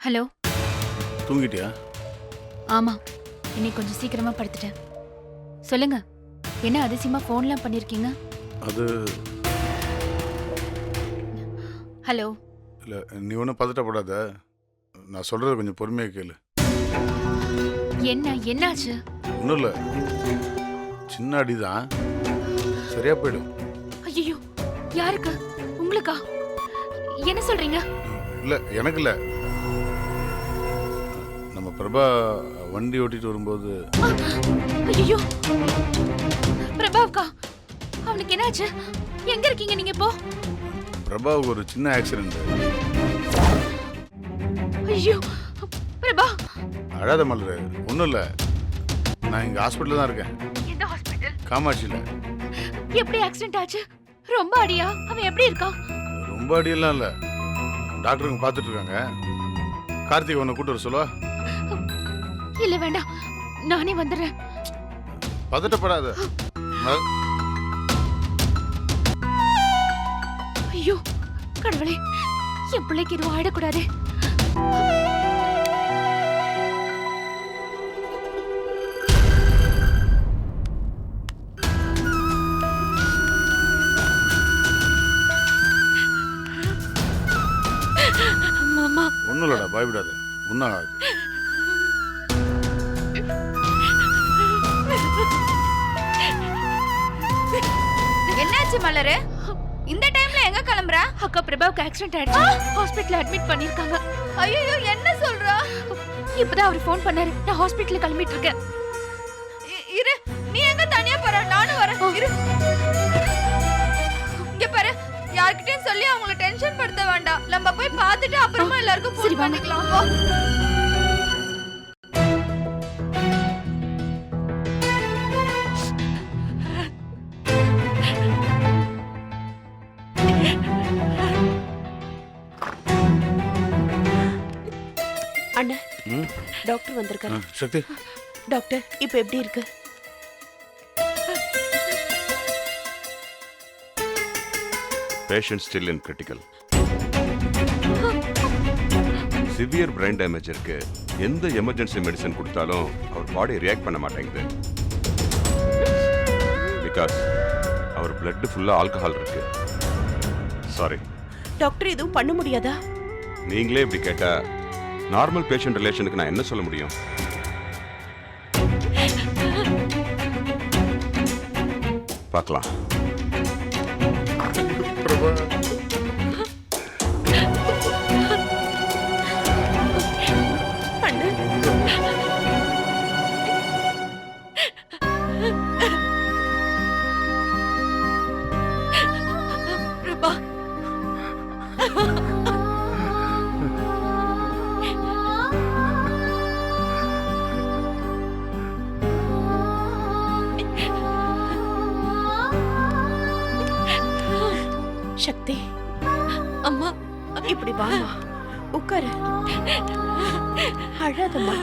Hello. தூங்கிட்டியா? ஆமா, இன்னைக்கு கொஞ்சம் சீக்கிரமா படுத்துட்டேன். சொல்லுங்க, என்ன அதிசயமா ஃபோன்லாம் பண்ணிருக்கீங்க? அது ஹலோ. இல்லை, நீ ஒன்றும் பதட்டப்படாத. நான் சொல்கிறத கொஞ்சம் பொறுமையாக கேளு. என்னாச்சு? ஒன்றும் இல்லை, சின்ன அடி தான், சரியாக போயிடும். ஐயோ, யாருக்கு? உங்களுக்கா? என்ன சொல்றீங்க? இல்லை, எனக்கு இல்லை. நம்ம பிரபா வண்டி ஓட்டிட்டு வரும்போது. ஐயோ, பிரபாவுக்கா? அவனுக்கு என்னாச்சு? எங்க இருக்கீங்க நீங்க இப்போ? பிரபாவுக்கு ஒரு சின்ன ஆக்சிடென்ட். ஐயோ, பிரபா. அழாத மலரு, ஒன்றும் இல்லை. நான் இங்கே ஹாஸ்பிட்டலில் தான் இருக்கேன். எந்த ஹாஸ்பிட்டல்? காமாட்சியில். எப்படி ஆக்சிடென்ட் ஆச்சு? ரொம்ப அடியா? அவன் எப்படி இருக்கான்? ரொம்ப அடியெல்லாம் இல்லை, டாக்டருங்க பார்த்துட்டு இருக்காங்க. கார்த்திக் உன்னை கூட்டு வர சொல்லுவா. இல்ல வேண்டாம், நானே வந்துடுறேன். பதட்டப்படாத. ஐயோ கடவுளே, என் பிள்ளைக்கு எதுவும் ஆயிடக்கூடாதே. மாமா. ஒன்றும் இல்லைடா, பயப்படாத, ஒன்றும் ஆகாது. என்னாச்சு மலரு? இந்த டைம்ல எங்க கிளம்புற? அக்கா, பிரபாவுக்கு ஆக்சிடென்ட் ஆயிடுச்சு. ஹாஸ்பிடல்ல அட்மிட் பண்ணிருக்காங்க. ஐயோ, என்ன சொல்ற? இப்பதான் அவர் ஃபோன் பண்ணாரு. நான் ஹாஸ்பிடல்ல கிளம்பிட்டு இருக்கேன். இரு, நீ எங்க தனியா போற? நானும் வரேன். இரு. இங்க பாரு, யார்கிட்டயும் சொல்லி அவங்கள டென்ஷன் படுத்த வேண்டாம். நம்ம போய் பார்த்துட்டு அப்புறமா எல்லாருக்கும் சரி, ஃபோன் வாங்க. பண்ணிக்கலாம். வா. அண்ணா, ம், டாக்டர் வந்திருக்காரு. சக்தி. டாக்டர், இப்ப எப்படி இருக்கு? Patient still in critical. Severe brain damage இருக்கு. எந்த எமர்ஜென்சி மெடிசன் கொடுத்தாலும் அவர் பாடி ரியாக்ட் பண்ண மாட்டேங்குது. பிகாஸ் அவர் பிளட் ஃபுல்லா ஆல்கஹால் இருக்கு. சாரி. டாக்டர், எதுவும் பண்ண முடியாதா? நீங்களே இப்படி கேட்டா நார்மல் பேஷண்ட் ரிலேஷனுக்கு நான் என்ன சொல்ல முடியும்? பார்க்கலாம். பிரபா, அண்ணா, பிரபா. சக்தி, அம்மா. இப்படி வாமா, உட்காரு. அழாதம்மா.